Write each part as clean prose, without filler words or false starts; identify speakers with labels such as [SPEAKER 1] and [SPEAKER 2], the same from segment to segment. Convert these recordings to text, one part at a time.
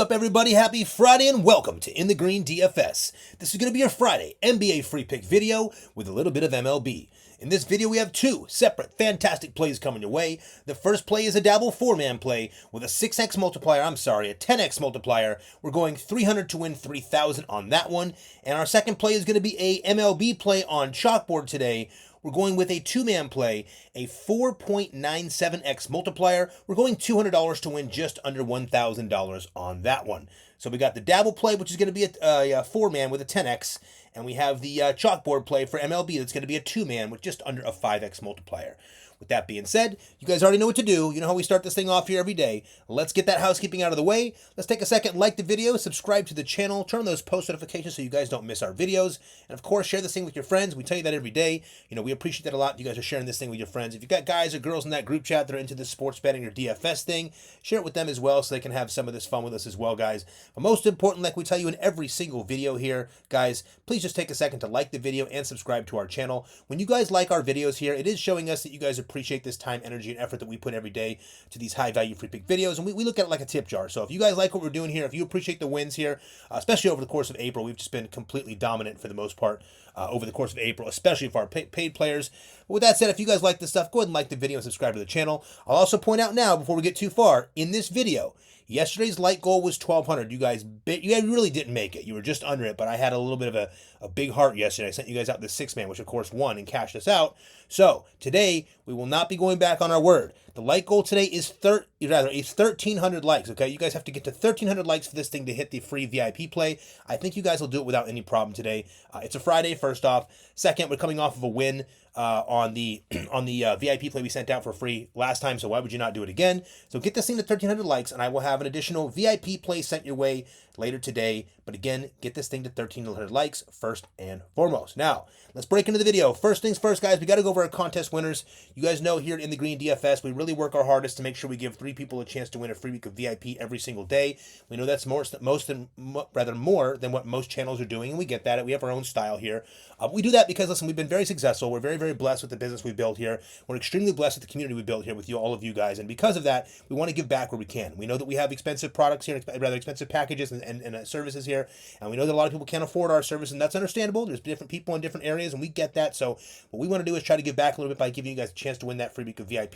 [SPEAKER 1] Up everybody, happy Friday and welcome to In the Green DFS. This is going to be your Friday NBA free pick video with a little bit of MLB. In this video we have two separate fantastic plays coming your way. The first play is a dabble 4-man play with a 10x multiplier. We're going 300 to win 3,000 on that one. And our second play is going to be a MLB play on Chalkboard today. We're going with a 2-man play, a 4.97x multiplier. We're going $200 to win just under $1,000 on that one. So we got the dabble play, which is going to be a 4-man with a 10x, and we have the Chalkboard play for MLB that's going to be a 2-man with just under a 5x multiplier. With that being said, you guys already know what to do. You know how we start this thing off here every day. Let's get that housekeeping out of the way. Let's take a second, like the video, subscribe to the channel, turn on those post notifications so you guys don't miss our videos. And of course, share this thing with your friends. We tell you that every day. You know, we appreciate that a lot. You guys are sharing this thing with your friends. If you've got guys or girls in that group chat that are into this sports betting or DFS thing, share it with them as well so they can have some of this fun with us as well, guys. But most important, like we tell you in every single video here, guys, please just take a second to like the video and subscribe to our channel. When you guys like our videos here, it is showing us that you guys appreciate this time, energy, and effort that we put every day to these high value free pick videos, and we look at it like a tip jar. So if you guys like what we're doing here, if you appreciate the wins here, especially over the course of April, we've just been completely dominant for the most part over the course of April, especially for our paid players. But with that said, if you guys like this stuff, go ahead and like the video and subscribe to the channel. I'll also point out now, before we get too far, in this video, yesterday's light goal was 1,200. You guys really didn't make it. You were just under it, but I had a little bit of a big heart yesterday. I sent you guys out the 6-man, which of course won and cashed us out. So today we will not be going back on our word. The light goal today is 1,300 likes. Okay, you guys have to get to 1,300 likes for this thing to hit the free VIP play. I think you guys will do it without any problem today. It's a Friday, first off. Second, we're coming off of a win on the VIP play we sent out for free last time, so why would you not do it again? So get this thing to 1,300 likes, and I will have an additional VIP play sent your way later today. But again, get this thing to 1,300 likes first and foremost. Now, let's break into the video. First things first, guys, we got to go over our contest winners. You guys know here in the Green DFS, we really work our hardest to make sure we give 3 people a chance to win a free week of VIP every single day. We know that's more than what most channels are doing, and we get that. We have our own style here. We do that because, listen, we've been very successful. We're very, very blessed with the business we built here. We're extremely blessed with the community we built here with you, all of you guys, and because of that, we want to give back where we can. We know that we have expensive products here, rather expensive packages and services here, and we know that a lot of people can't afford our service, and that's understandable. There's different people in different areas, and we get that. So what we want to do is try to give back a little bit by giving you guys a chance to win that free week of VIP.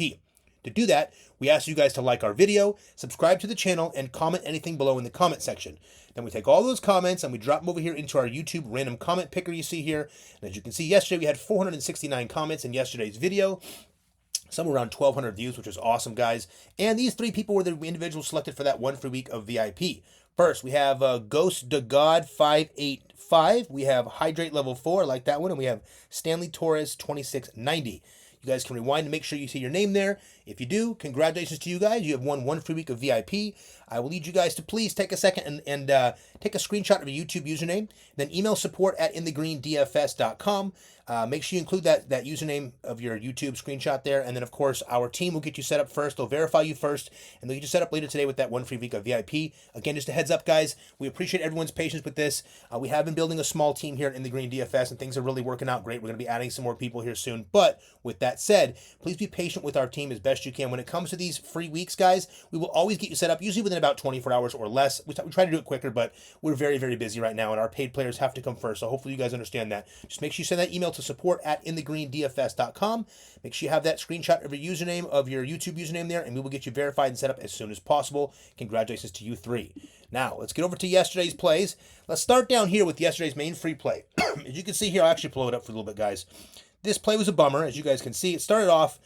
[SPEAKER 1] To do that, we ask you guys to like our video, subscribe to the channel, and comment anything below in the comment section. Then we take all those comments and we drop them over here into our YouTube random comment picker you see here. And as you can see, yesterday we had 469 comments in yesterday's video. Somewhere around 1,200 views, which is awesome, guys. And these 3 people were the individuals selected for that one free week of VIP. First, we have Ghost to God 585. We have Hydrate Level 4, I like that one. And we have Stanley Torres 2690. You guys can rewind to make sure you see your name there. If you do, congratulations to you guys. You have won one free week of VIP. I will need you guys to please take a second and take a screenshot of your YouTube username. Then email support at InTheGreenDFS.com. Make sure you include that username of your YouTube screenshot there. And then, of course, our team will get you set up first. They'll verify you first, and they'll get you set up later today with that one free week of VIP. Again, just a heads up, guys. We appreciate everyone's patience with this. We have been building a small team here in the Green DFS, and things are really working out great. We're going to be adding some more people here soon. But with that said, please be patient with our team as best you can. When it comes to these free weeks, guys, we will always get you set up, usually within about 24 hours or less. We try to do it quicker, but we're very, very busy right now, and our paid players have to come first. So hopefully you guys understand that. Just make sure you send that email to support at InTheGreenDFS.com. Make sure you have that screenshot of your username, of your YouTube username there, and we will get you verified and set up as soon as possible. Congratulations to you 3. Now, let's get over to yesterday's plays. Let's start down here with yesterday's main free play. As you can see here, I'll actually blow it up for a little bit, guys. This play was a bummer, as you guys can see. It started off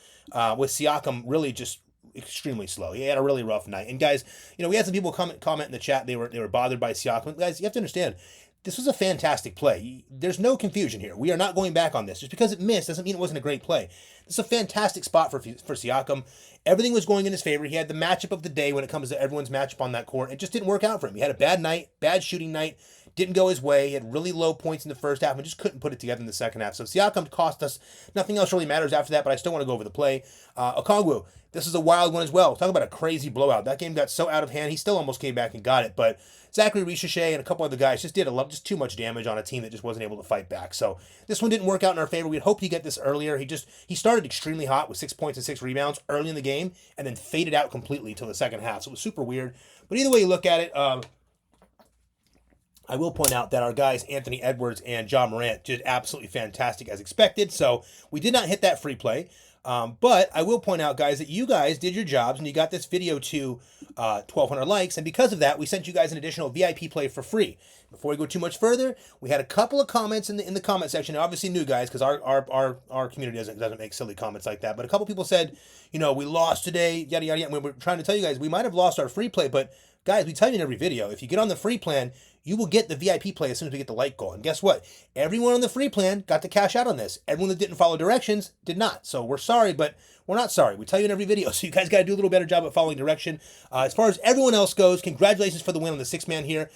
[SPEAKER 1] with Siakam really just extremely slow. He had a really rough night. And guys, you know, we had some people comment in the chat. They were bothered by Siakam. Guys, you have to understand, this was a fantastic play. There's no confusion here. We are not going back on this. Just because it missed doesn't mean it wasn't a great play. This is a fantastic spot for Siakam. Everything was going in his favor. He had the matchup of the day when it comes to everyone's matchup on that court. It just didn't work out for him. He had a bad night, bad shooting night. Didn't go his way. He had really low points in the first half and just couldn't put it together in the second half. So Siakam cost us. Nothing else really matters after that, but I still want to go over the play. Okongwu, this is a wild one as well. Talk about a crazy blowout. That game got so out of hand. He still almost came back and got it, but Zachary Ricochet and a couple other guys just did just too much damage on a team that just wasn't able to fight back. So this one didn't work out in our favor. We'd hoped he'd get this earlier. He started extremely hot with 6 points and 6 rebounds early in the game and then faded out completely till the second half. So it was super weird. But either way you look at it, I will point out that our guys, Anthony Edwards and Ja Morant, did absolutely fantastic as expected. So we did not hit that free play. But I will point out, guys, that you guys did your jobs and you got this video to 1,200 likes. And because of that, we sent you guys an additional VIP play for free. Before we go too much further, we had a couple of comments in the comment section. Obviously new guys, because our community doesn't make silly comments like that. But a couple people said, we lost today, yada, yada, yada. We're trying to tell you guys, we might have lost our free play, but guys, we tell you in every video, if you get on the free plan, you will get the VIP play as soon as we get the like goal. And guess what? Everyone on the free plan got to cash out on this. Everyone that didn't follow directions did not. So we're sorry, but we're not sorry. We tell you in every video, so you guys got to do a little better job at following direction. As far as everyone else goes, congratulations for the win on the 6-man here.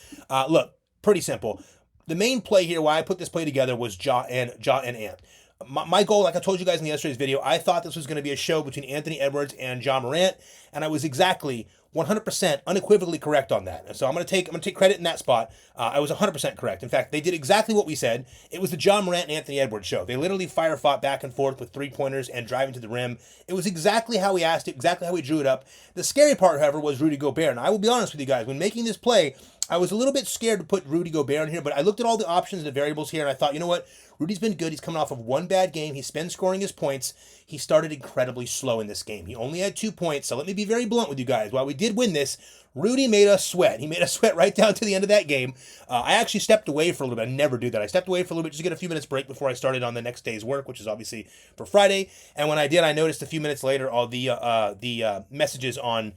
[SPEAKER 1] Look, pretty simple. The main play here, why I put this play together, was Ja and Ant. My goal, like I told you guys in yesterday's video, I thought this was going to be a show between Anthony Edwards and Ja Morant, and I was exactly 100% unequivocally correct on that. And so I'm going to take credit in that spot. I was 100% correct. In fact, they did exactly what we said. It was the Ja Morant and Anthony Edwards show. They literally fought back and forth with 3-pointers and driving to the rim. It was exactly how we asked it, exactly how we drew it up. The scary part, however, was Rudy Gobert. And I will be honest with you guys, when making this play, I was a little bit scared to put Rudy Gobert in here, but I looked at all the options and the variables here, and I thought, you know what? Rudy's been good. He's coming off of one bad game. He's been scoring his points. He started incredibly slow in this game. He only had 2 points, so let me be very blunt with you guys. While we did win this, Rudy made us sweat. He made us sweat right down to the end of that game. I actually stepped away for a little bit. I never do that. I stepped away for a little bit just to get a few minutes break before I started on the next day's work, which is obviously for Friday. And when I did, I noticed a few minutes later all the messages on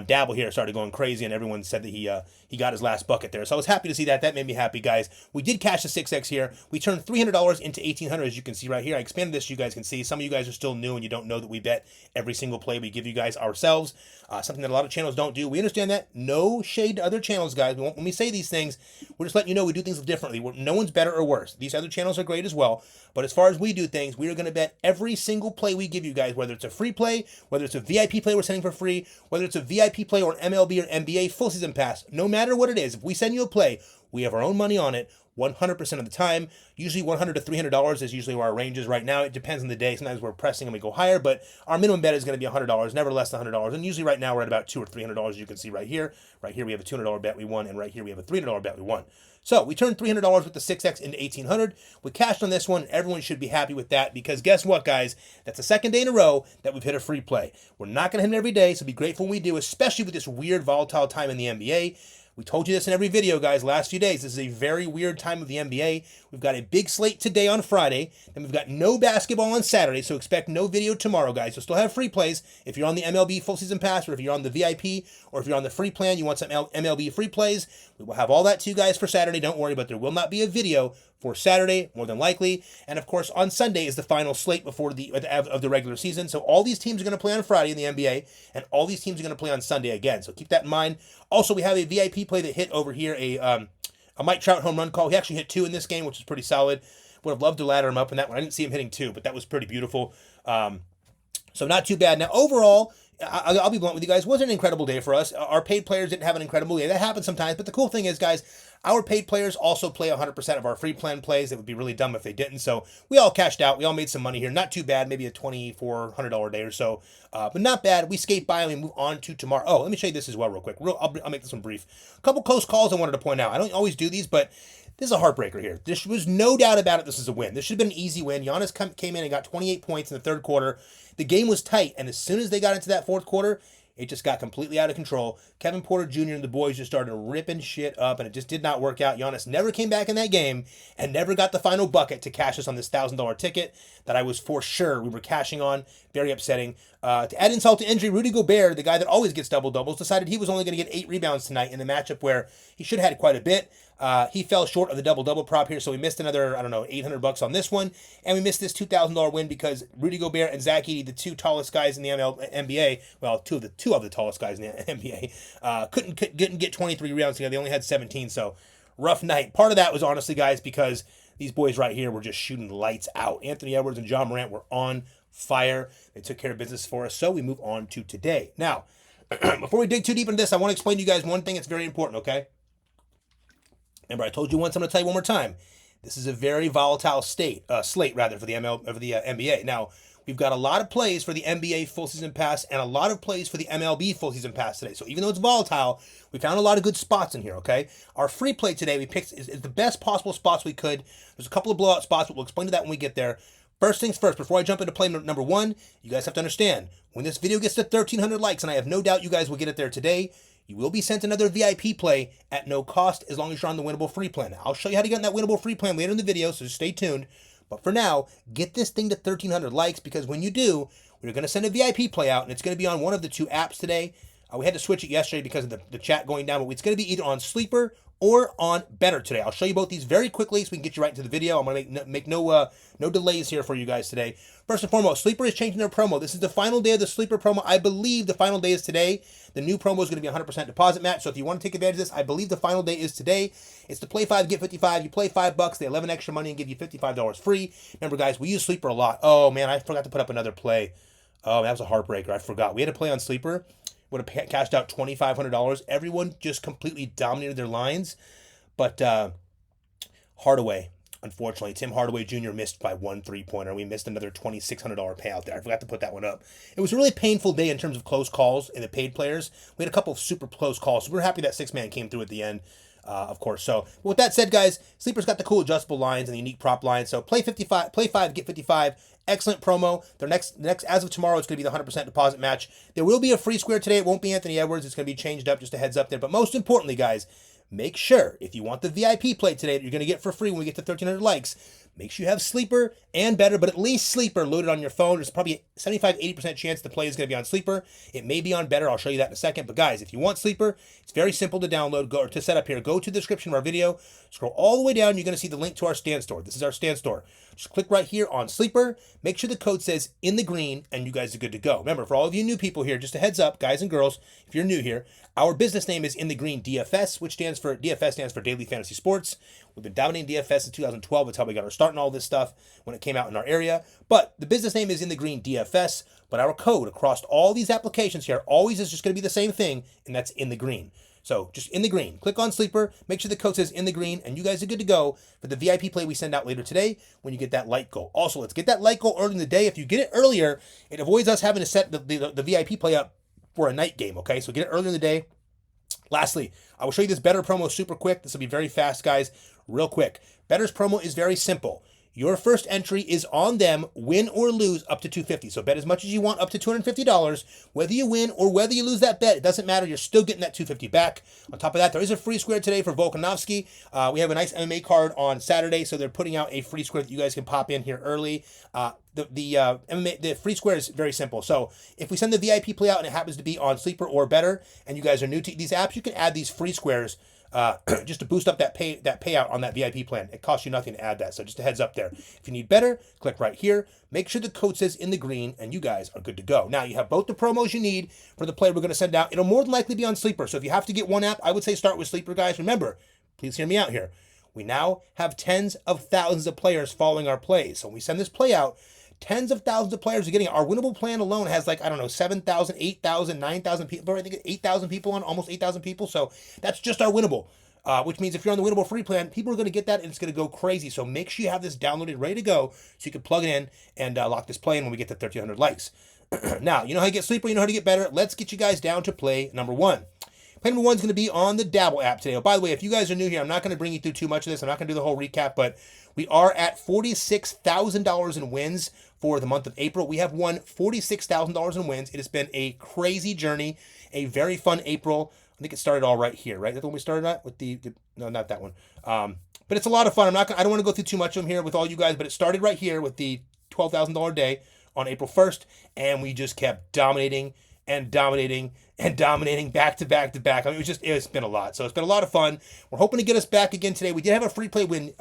[SPEAKER 1] Dabble here started going crazy, and everyone said that he got his last bucket there. So I was happy to see that. That made me happy, guys. We did cash the 6X here. We turned $300 into $1,800, as you can see right here. I expanded this so you guys can see. Some of you guys are still new and you don't know that we bet every single play we give you guys ourselves. Something that a lot of channels don't do. We understand that. No shade to other channels, guys. When we say these things, we're just letting you know we do things differently. No one's better or worse. These other channels are great as well. But as far as we do things, we are going to bet every single play we give you guys, whether it's a free play, whether it's a VIP play we're sending for free, whether it's a VIP play or an MLB or NBA full season pass, no matter what it is, if we send you a play, we have our own money on it 100% of the time. Usually $100 to $300 is usually where our range is right now. It depends on the day. Sometimes we're pressing and we go higher, but our minimum bet is going to be $100, never less than $100. And usually right now we're at about $200 or $300, as you can see right here. Right here we have a $200 bet we won, and right here we have a $300 bet we won. So we turned $300 with the 6X into $1,800. We cashed on this one. Everyone should be happy with that, because guess what, guys? That's the second day in a row that we've hit a free play. We're not going to hit it every day, so be grateful when we do, especially with this weird, volatile time in the NBA. We told you this in every video, guys, last few days. This is a very weird time of the NBA. We've got a big slate today on Friday. Then we've got no basketball on Saturday, so expect no video tomorrow, guys. You'll still have free plays if you're on the MLB full season pass, or if you're on the VIP, or if you're on the free plan, you want some MLB free plays. We will have all that to you guys for Saturday. Don't worry, but there will not be a video for Saturday, more than likely. And of course, on Sunday is the final slate before of the regular season. So all these teams are going to play on Friday in the NBA, and all these teams are going to play on Sunday again. So keep that in mind. Also, we have a VIP play that hit over here, a Mike Trout home run call. He actually hit 2 in this game, which is pretty solid. Would have loved to ladder him up in that one. I didn't see him hitting 2, but that was pretty beautiful. So not too bad. Now, overall, I'll be blunt with you guys. It wasn't an incredible day for us. Our paid players didn't have an incredible day. That happens sometimes. But the cool thing is, guys, our paid players also play 100% of our free plan plays. It would be really dumb if they didn't. So we all cashed out. We all made some money here. Not too bad. Maybe a $2,400 day or so. But not bad. We skate by and we move on to tomorrow. Oh, let me show you this as well real quick. I'll make this one brief. A couple close calls I wanted to point out. I don't always do these, but this is a heartbreaker here. There was no doubt about it. This is a win. This should have been an easy win. Giannis came in and got 28 points in the third quarter. The game was tight, and as soon as they got into that fourth quarter, it just got completely out of control. Kevin Porter Jr. and the boys just started ripping shit up, and it just did not work out. Giannis never came back in that game and never got the final bucket to cash us on this $1,000 ticket that I was for sure we were cashing on. Very upsetting. To add insult to injury, Rudy Gobert, the guy that always gets double-doubles, decided he was only going to get 8 rebounds tonight in the matchup where he should have had quite a bit. He fell short of the double-double prop here, so we missed another, $800 on this one, and we missed this $2,000 win because Rudy Gobert and Zach Edey, the 2 tallest guys in the NBA, well, two of the tallest guys in the NBA, couldn't get 23 rebounds together. They only had 17, so rough night. Part of that was honestly, guys, because these boys right here were just shooting lights out. Anthony Edwards and John Morant were on fire. They took care of business for us. So we move on to today. Now, before we dig too deep into this, I want to explain to you guys one thing that's very important, okay? Remember, I told you once, I'm going to tell you one more time. This is a very volatile slate for the NBA. Now, we've got a lot of plays for the NBA full season pass and a lot of plays for the MLB full season pass today. So even though it's volatile, we found a lot of good spots in here, okay? Our free play today we picked is the best possible spots we could. There's a couple of blowout spots, but we'll explain to that when we get there. First things first, before I jump into play number one, you guys have to understand, when this video gets to 1,300 likes, and I have no doubt you guys will get it there today, you will be sent another VIP play at no cost as long as you're on the winnable free plan. I'll show you how to get on that winnable free plan later in the video, so just stay tuned. But for now, get this thing to 1,300 likes, because when you do, we're going to send a VIP play out, and it's going to be on one of the two apps today. We had to switch it yesterday because of the chat going down, but it's going to be either on Sleeper or on Better today. I'll show you both these very quickly so we can get you right into the video. I'm going to make no delays here for you guys today. First and foremost, Sleeper is changing their promo. This is the final day of the Sleeper promo. I believe the final day is today. The new promo is going to be 100% deposit match. So if you want to take advantage of this, I believe the final day is today. It's to play 5, get 55. You play $5, they 11 extra money and give you $55 free. Remember, guys, we use Sleeper a lot. Oh, man, I forgot to put up another play. Oh, that was a heartbreaker. I forgot. We had to play on Sleeper. Would have cashed out $2,500. Everyone just completely dominated their lines. But Hardaway, unfortunately, Tim Hardaway Jr. missed by 1 3-pointer. We missed another $2,600 payout there. I forgot to put that one up. It was a really painful day in terms of close calls and the paid players. We had a couple of super close calls. So we're happy that 6-man came through at the end, of course. So with that said, guys, Sleeper's got the cool adjustable lines and the unique prop lines. So play 5, get 55. Excellent promo. Their next as of tomorrow, it's going to be the 100% deposit match. There will be a free square today. It won't be Anthony Edwards. It's going to be changed up, just a heads up there. But most importantly, guys, make sure, if you want the VIP play today that you're going to get for free when we get to 1,300 likes, make sure you have Sleeper and Better, but at least Sleeper loaded on your phone. There's probably a 75-80% chance the play is going to be on Sleeper. It may be on Better. I'll show you that in a second. But guys, if you want Sleeper, it's very simple to download or to set up here. Go to the description of our video. Scroll all the way down. You're going to see the link to our stand store. This is our stand store. Just click right here on Sleeper. Make sure the code says InTheGreen, and you guys are good to go. Remember, for all of you new people here, just a heads up, guys and girls, if you're new here, our business name is InTheGreen DFS, which stands for Daily Fantasy Sports. We've been dominating DFS since 2012. That's how we got our start in all this stuff when it came out in our area. But the business name is InTheGreen DFS, but our code across all these applications here always is just going to be the same thing, and that's InTheGreen. So just InTheGreen. Click on Sleeper. Make sure the code says InTheGreen, and you guys are good to go for the VIP play we send out later today when you get that light goal. Also, let's get that light goal early in the day. If you get it earlier, it avoids us having to set the VIP play up for a night game, okay? So get it earlier in the day. Lastly, I will show you this Better promo super quick. This will be very fast, guys. Real quick. Better's promo is very simple. Your first entry is on them, win or lose, up to $250. So bet as much as you want, up to $250. Whether you win or whether you lose that bet, it doesn't matter. You're still getting that $250 back. On top of that, there is a free square today for Volkanovski. We have a nice MMA card on Saturday, so they're putting out a free square that you guys can pop in here early. The free square is very simple. So if we send the VIP play out and it happens to be on Sleeper or Better, and you guys are new to these apps, you can add these free squares just to boost up that payout on that VIP plan. It costs you nothing to add that, so just a heads up there. If you need Better, click right here. Make sure the code says InTheGreen, and you guys are good to go. Now, you have both the promos you need for the play we're going to send out. It'll more than likely be on Sleeper, so if you have to get one app, I would say start with Sleeper, guys. Remember, please hear me out here. We now have tens of thousands of players following our plays. So when we send this play out, tens of thousands of players are getting it. Our winnable plan alone has 7,000, 8,000, 9,000 people. I think 8,000 people on, almost 8,000 people. So that's just our winnable, which means if you're on the winnable free plan, people are going to get that and it's going to go crazy. So make sure you have this downloaded, ready to go, so you can plug it in and lock this play in when we get to 1,300 likes. Now, you know how to get Sleeper, you know how to get Better. Let's get you guys down to play number one. Play number one is going to be on the Dabble app today. Oh, by the way, if you guys are new here, I'm not going to bring you through too much of this. I'm not going to do the whole recap, but we are at $46,000 in wins for the month of April. We have won $46,000 in wins. It has been a crazy journey, a very fun April. I think it started all right here, right? That's when we started at with no, not that one. But it's a lot of fun. I don't want to go through too much of them here with all you guys, but it started right here with the $12,000 day on April 1st, and we just kept dominating and dominating and dominating back to back to back. I mean, it's been a lot. So it's been a lot of fun. We're hoping to get us back again today. We did have a free play win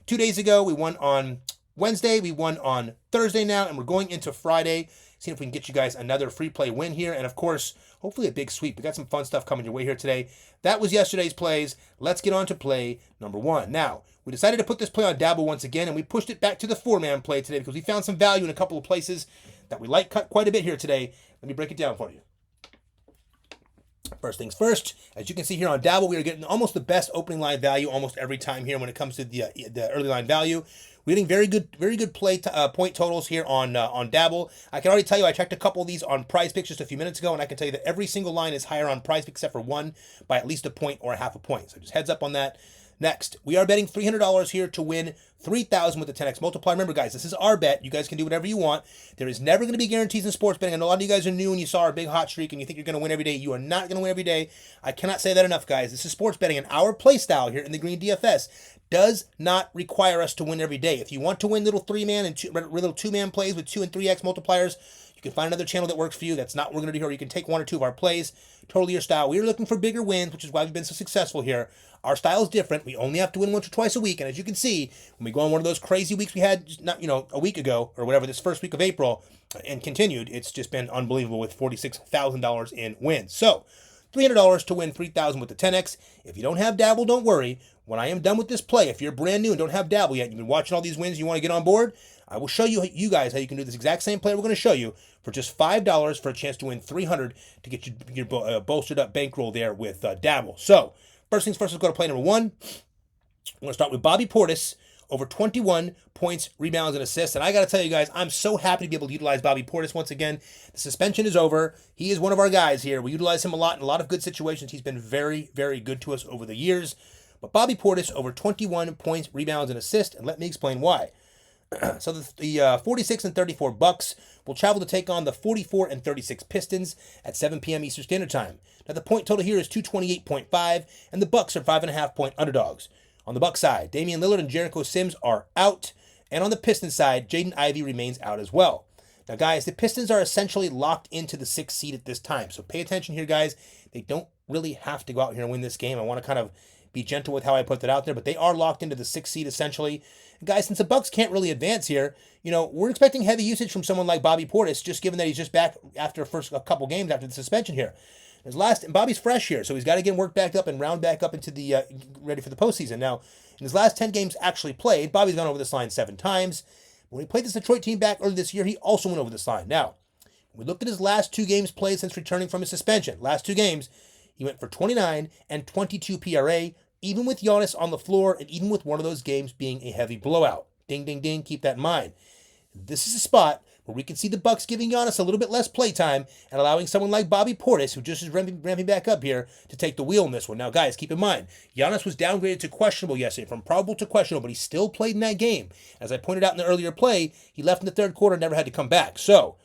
[SPEAKER 1] 2 days ago. We won on Wednesday. We won on Thursday now, and we're going into Friday. seeing if we can get you guys another free play win here. And, of course, hopefully a big sweep. We got some fun stuff coming your way here today. That was yesterday's plays. Let's get on to play number 1. Now, we decided to put this play on Dabble once again, and we pushed it back to the 4-man play today because we found some value in a couple of places that we like quite a bit here today. Let me break it down for you. First things first, as you can see here on Dabble, we are getting almost the best opening line value almost every time here when it comes to the early line value. We're getting very good play point totals here on Dabble. I can already tell you I checked a couple of these on Prizepicks just a few minutes ago, and I can tell you that every single line is higher on Prizepicks except for one by at least a point or a half a point. So just heads up on that. Next, we are betting $300 here to win $3,000 with the 10x multiplier. Remember, guys, this is our bet. You guys can do whatever you want. There is never going to be guarantees in sports betting. I know a lot of you guys are new and you saw our big hot streak and you think you're going to win every day. You are not going to win every day. I cannot say that enough, guys. This is sports betting, and our play style here in the Green DFS does not require us to win every day. If you want to win little 3-man and little 2-man plays with 2 and 3x multipliers, you can find another channel that works for you. That's not what we're going to do here. You can take 1 or 2 of our plays. Totally your style. We are looking for bigger wins, which is why we've been so successful here. Our style is different. We only have to win once or twice a week. And as you can see, when we go on one of those crazy weeks we had, a week ago or whatever, this first week of April and continued, it's just been unbelievable with $46,000 in wins. So $300 to win $3,000 with the 10x. If you don't have Dabble, don't worry. When I am done with this play, if you're brand new and don't have Dabble yet, you've been watching all these wins, you want to get on board, I will show you guys how you can do this exact same play we're going to show you for just $5 for a chance to win $300 to get your bolstered up bankroll there with Dabble. So first things first, let's go to play number 1. We're going to start with Bobby Portis, over 21 points, rebounds, and assists. And I got to tell you guys, I'm so happy to be able to utilize Bobby Portis once again. The suspension is over. He is one of our guys here. We utilize him a lot in a lot of good situations. He's been very, very good to us over the years. But Bobby Portis, over 21 points, rebounds, and assists. And let me explain why. So the 46 and 34 Bucks will travel to take on the 44 and 36 Pistons at 7 p.m. Eastern Standard Time. Now the point total here is 228.5, and the Bucks are 5.5-point underdogs. On the Bucks side, Damian Lillard and Jericho Sims are out, and on the Pistons side, Jaden Ivey remains out as well. Now guys, the Pistons are essentially locked into the 6th seed at this time, so pay attention here, guys. They don't really have to go out here and win this game. I want to kind of be gentle with how I put that out there, but they are locked into the 6th seed essentially. And guys, since the Bucks can't really advance here, we're expecting heavy usage from someone like Bobby Portis, just given that he's just back after a couple games after the suspension here. And Bobby's fresh here, so he's got to get worked back up and round back up into the ready for the postseason. Now, in his last 10 games actually played, Bobby's gone over this line 7 times. When he played this Detroit team back earlier this year, he also went over this line. Now, we looked at his last 2 games played since returning from his suspension. Last 2 games, he went for 29 and 22 PRA, even with Giannis on the floor and even with one of those games being a heavy blowout. Ding, ding, ding, keep that in mind. This is a spot where we can see the Bucks giving Giannis a little bit less playtime and allowing someone like Bobby Portis, who just is ramping back up here, to take the wheel in this one. Now, guys, keep in mind, Giannis was downgraded to questionable yesterday, from probable to questionable, but he still played in that game. As I pointed out in the earlier play, he left in the 3rd quarter and never had to come back. So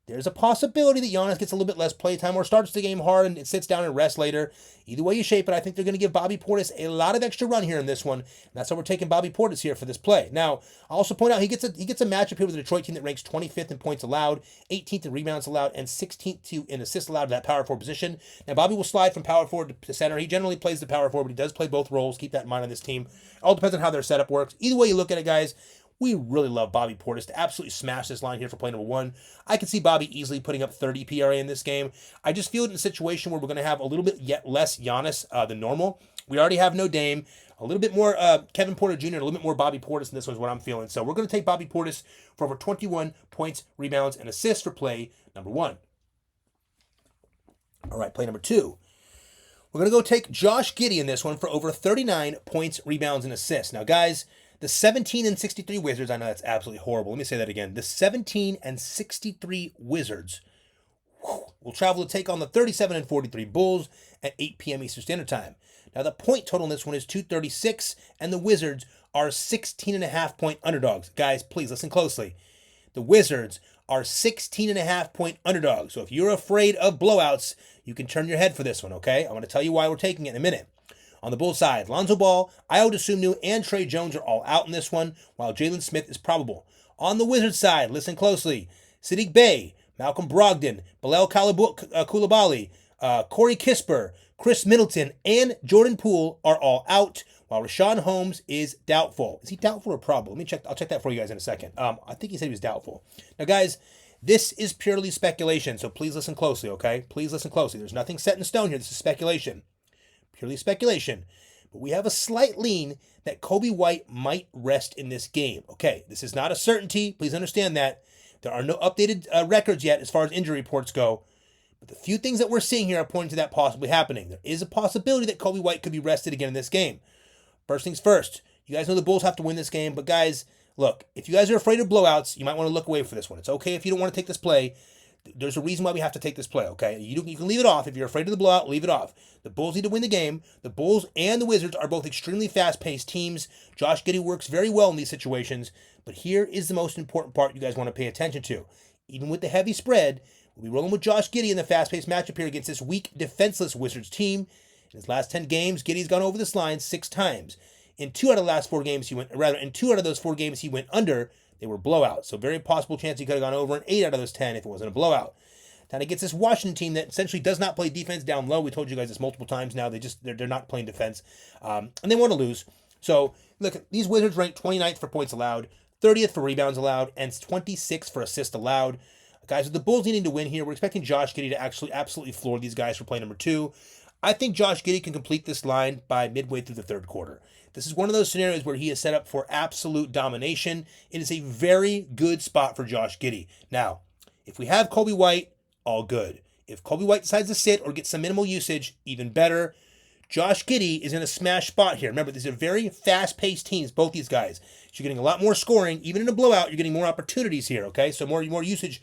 [SPEAKER 1] there's a possibility that Giannis gets a little bit less playtime or starts the game hard and it sits down and rests later. Either way you shape it, I think they're going to give Bobby Portis a lot of extra run here in this one. And that's why we're taking Bobby Portis here for this play. Now, I'll also point out he gets a matchup here with the Detroit team that ranks 25th in points allowed, 18th in rebounds allowed, and 16th in assists allowed to that power forward position. Now, Bobby will slide from power forward to center. He generally plays the power forward, but he does play both roles. Keep that in mind on this team. All depends on how their setup works. Either way you look at it, guys, we really love Bobby Portis to absolutely smash this line here for play number 1. I can see Bobby easily putting up 30 PRA in this game. I just feel it in a situation where we're going to have a little bit yet less Giannis than normal. We already have no Dame, a little bit more Kevin Porter Jr., a little bit more Bobby Portis, and this one's what I'm feeling. So we're going to take Bobby Portis for over 21 points, rebounds, and assists for play number 1. All right, play number 2. We're going to go take Josh Giddey in this one for over 39 points, rebounds, and assists. Now, guys, the 17 and 63 Wizards, I know that's absolutely horrible. Let me say that again. The 17 and 63 Wizards will travel to take on the 37 and 43 Bulls at 8 p.m. Eastern Standard Time. Now, the point total in this one is 236, and the Wizards are 16.5-point underdogs. Guys, please listen closely. The Wizards are 16.5-point underdogs. So if you're afraid of blowouts, you can turn your head for this one, okay? I'm going to tell you why we're taking it in a minute. On the Bulls side, Lonzo Ball, Ayo Dosunmu, and Trey Jones are all out in this one, while Jalen Smith is probable. On the Wizards side, listen closely. Saddiq Bey, Malcolm Brogdon, Bilal Coulibaly, Corey Kispert, Chris Middleton, and Jordan Poole are all out, while Rashawn Holmes is doubtful. Is he doubtful or probable? Let me check. I'll check that for you guys in a second. I think he said he was doubtful. Now, guys, This is purely speculation, so please listen closely, okay? Please listen closely. There's nothing set in stone here. This is speculation. Purely speculation. But we have a slight lean that Kobe White might rest in this game. Okay, this is not a certainty. Please understand that. There are no updated records yet as far as injury reports go. But the few things that we're seeing here are pointing to that possibly happening. There is a possibility that Kobe White could be rested again in this game. First things first, you guys know the Bulls have to win this game. But guys, look, if you guys are afraid of blowouts, you might want to look away for this one. It's okay if you don't want to take this play. There's a reason why we have to take this play, okay? You can leave it off. If you're afraid of the blowout, leave it off. The Bulls need to win the game. The Bulls and the Wizards are both extremely fast-paced teams. Josh Giddey works very well in these situations. But here is the most important part you guys want to pay attention to. Even with the heavy spread, we'll be rolling with Josh Giddey in the fast-paced matchup here against this weak, defenseless Wizards team. In his last 10 games, Giddey's gone over this line 6 times. In 2 out of the last 4 games, in 2 out of those 4 games he went under. They were blowouts. So very possible chance he could have gone over in 8 out of those 10 if it wasn't a blowout. Kind of gets this Washington team that essentially does not play defense down low. We told you guys this multiple times now. They're not playing defense. And they want to lose. So look, these Wizards ranked 29th for points allowed, 30th for rebounds allowed, and 26th for assists allowed. Guys, with the Bulls needing to win here, we're expecting Josh Giddey to actually absolutely floor these guys for play number 2. I think Josh Giddey can complete this line by midway through the third quarter. This is one of those scenarios where he is set up for absolute domination. It is a very good spot for Josh Giddey. Now, if we have Kobe White, all good. If Kobe White decides to sit or get some minimal usage, even better. Josh Giddey is in a smash spot here. Remember, these are very fast-paced teams, both these guys. So you're getting a lot more scoring. Even in a blowout, you're getting more opportunities here, okay? So more usage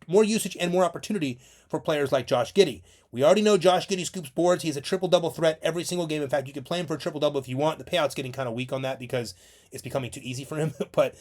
[SPEAKER 1] more usage and more opportunity for players like Josh Giddey. We already know Josh Giddey scoops boards. He has a triple-double threat every single game. In fact, you can play him for a triple-double if you want. The payout's getting kind of weak on that because it's becoming too easy for him. But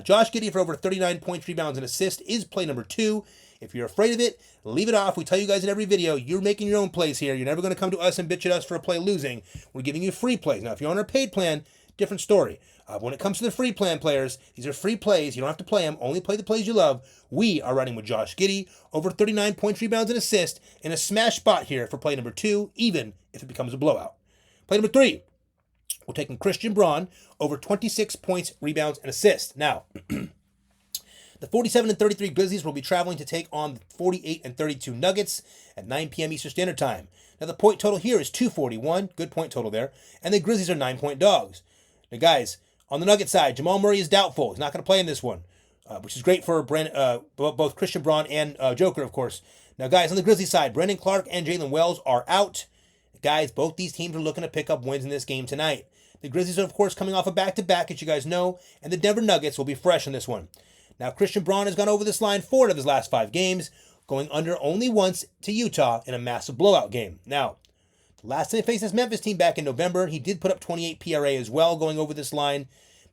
[SPEAKER 1] Josh Giddey for over 39 points, rebounds, and assists is play number 2. If you're afraid of it, leave it off. We tell you guys in every video, you're making your own plays here. You're never going to come to us and bitch at us for a play losing. We're giving you free plays. Now, if you're on our paid plan, different story. When it comes to the free plan players, these are free plays. You don't have to play them. Only play the plays you love. We are running with Josh Giddey, over 39 points, rebounds, and assists, in a smash spot here for play number 2, even if it becomes a blowout. Play number 3, we're taking Christian Braun, over 26 points, rebounds, and assists. Now, the 47-33 Grizzlies will be traveling to take on the 48-32 Nuggets at 9 p.m. Eastern Standard Time. Now, the point total here is 241. Good point total there. And the Grizzlies are 9-point dogs. Now, guys, on the Nuggets side, Jamal Murray is doubtful. He's not going to play in this one, which is great for both Christian Braun and Joker, of course. Now, guys, on the Grizzlies side, Brandon Clark and Jalen Wells are out. Guys, both these teams are looking to pick up wins in this game tonight. The Grizzlies are, of course, coming off a back-to-back, as you guys know, and the Denver Nuggets will be fresh in this one. Now, Christian Braun has gone over this line 4 of his last 5 games, going under only once to Utah in a massive blowout game. Now, the last time he faced this Memphis team back in November, he did put up 28 PRA as well, going over this line.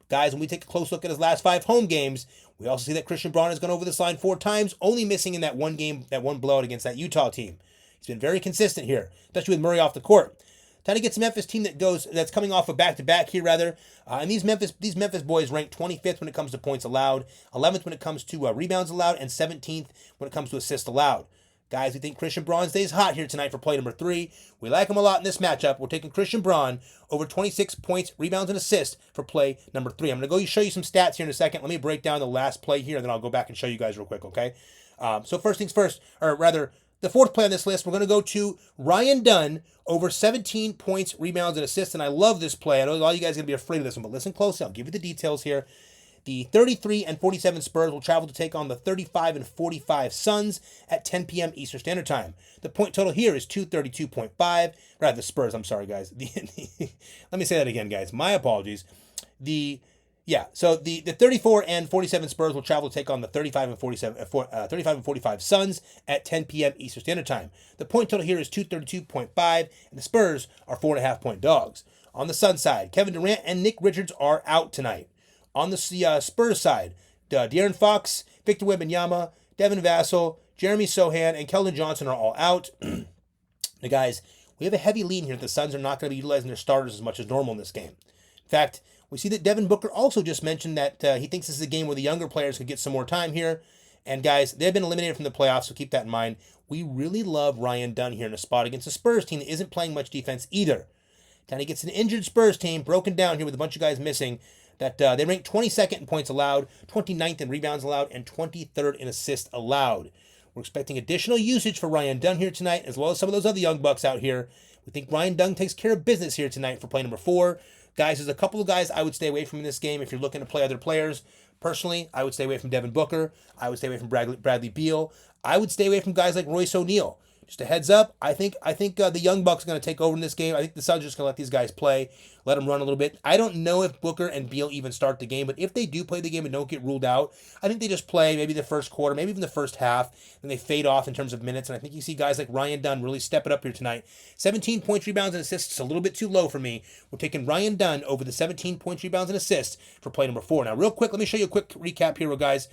[SPEAKER 1] Guys, when we take a close look at his last 5 home games, we also see that Christian Braun has gone over this line 4 times, only missing in that one game, that one blowout against that Utah team. He's been very consistent here, especially with Murray off the court. Time to get some Memphis team that's coming off a back-to-back here, rather. And these Memphis boys rank 25th when it comes to points allowed, 11th when it comes to rebounds allowed, and 17th when it comes to assists allowed. Guys, we think Christian Braun stays hot here tonight for play number 3. We like him a lot in this matchup. We're taking Christian Braun over 26 points, rebounds, and assists for play number 3. I'm going to go show you some stats here in a second. Let me break down the last play here, and then I'll go back and show you guys real quick, okay? So first things first, or rather, the 4th play on this list, we're going to go to Ryan Dunn, over 17 points, rebounds, and assists. And I love this play. I know a lot of you guys are going to be afraid of this one, but listen closely. I'll give you the details here. The 33-47 Spurs will travel to take on the 35-45 Suns at 10 p.m. Eastern Standard Time. The point total here is 232.5. Rather, the Spurs. I'm sorry, guys. Let me say that again, guys. My apologies. So the 34-47 Spurs will travel to take on the 35-45 Suns at 10 p.m. Eastern Standard Time. The point total here is 232.5, and the Spurs are 4.5-point dogs. On the Suns side, Kevin Durant and Nick Richards are out tonight. On the Spurs side, De'Aaron Fox, Victor Wembanyama, Devin Vassell, Jeremy Sohan, and Keldon Johnson are all out. Now, guys, we have a heavy lean here. The Suns are not going to be utilizing their starters as much as normal in this game. In fact, we see that Devin Booker also just mentioned that he thinks this is a game where the younger players could get some more time here. And guys, they've been eliminated from the playoffs, so keep that in mind. We really love Ryan Dunn here in a spot against a Spurs team that isn't playing much defense either. Then he gets an injured Spurs team broken down here with a bunch of guys missing. that they rank 22nd in points allowed, 29th in rebounds allowed, and 23rd in assists allowed. We're expecting additional usage for Ryan Dunn here tonight, as well as some of those other young bucks out here. We think Ryan Dunn takes care of business here tonight for play number 4. Guys, there's a couple of guys I would stay away from in this game if you're looking to play other players. Personally, I would stay away from Devin Booker. I would stay away from Bradley Beal. I would stay away from guys like Royce O'Neal. Just a heads up, I think the Young Bucks are going to take over in this game. I think the Suns are just going to let these guys play, let them run a little bit. I don't know if Booker and Beal even start the game, but if they do play the game and don't get ruled out, I think they just play maybe the first quarter, maybe even the first half, and they fade off in terms of minutes. And I think you see guys like Ryan Dunn really step it up here tonight. 17 points, rebounds, and assists is a little bit too low for me. We're taking Ryan Dunn over the 17 points, rebounds, and assists for play number 4. Now, real quick, let me show you a quick recap here, guys.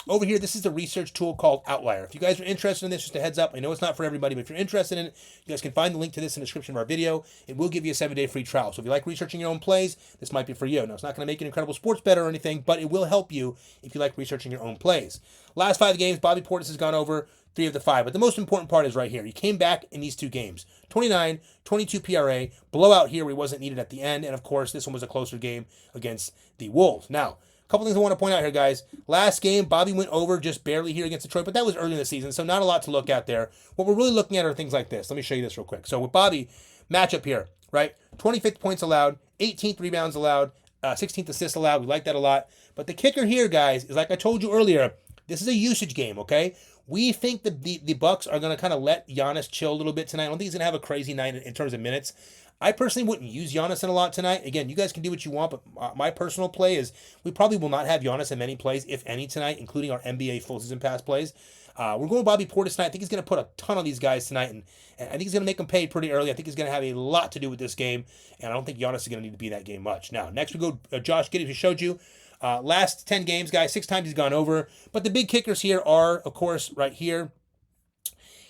[SPEAKER 1] Over here, this is a research tool called Outlier. If you guys are interested in this, just a heads up. I know it's not for everybody, but if you're interested in it, you guys can find the link to this in the description of our video. It will give you a 7-day free trial. So if you like researching your own plays, this might be for you. Now, it's not going to make you an incredible sports bettor or anything, but it will help you if you like researching your own plays. Last 5 games, Bobby Portis has gone over 3 of the 5. But the most important part is right here. He came back in these 2 games. 29, 22 PRA, blowout here where he wasn't needed at the end. And, of course, this one was a closer game against the Wolves. Now, couple things I want to point out here, guys. Last game, Bobby went over just barely here against Detroit, but that was early in the season, so not a lot to look at there. What we're really looking at are things like this. Let me show you this real quick. So with Bobby, matchup here, right? 25th points allowed, 18th rebounds allowed, 16th assists allowed. We like that a lot. But the kicker here, guys, is like I told you earlier, this is a usage game, okay? We think the Bucks are going to kind of let Giannis chill a little bit tonight. I don't think he's going to have a crazy night in terms of minutes. I personally wouldn't use Giannis in a lot tonight. Again, you guys can do what you want, but my personal play is we probably will not have Giannis in many plays, if any, tonight, including our NBA full season pass plays. We're going with Bobby Portis tonight. I think he's going to put a ton on these guys tonight, and I think he's going to make them pay pretty early. I think he's going to have a lot to do with this game, and I don't think Giannis is going to need to be in that game much. Now, next we go Josh Giddey, who showed you. Last 10 games, guys, 6 times he's gone over. But the big kickers here are, of course, right here.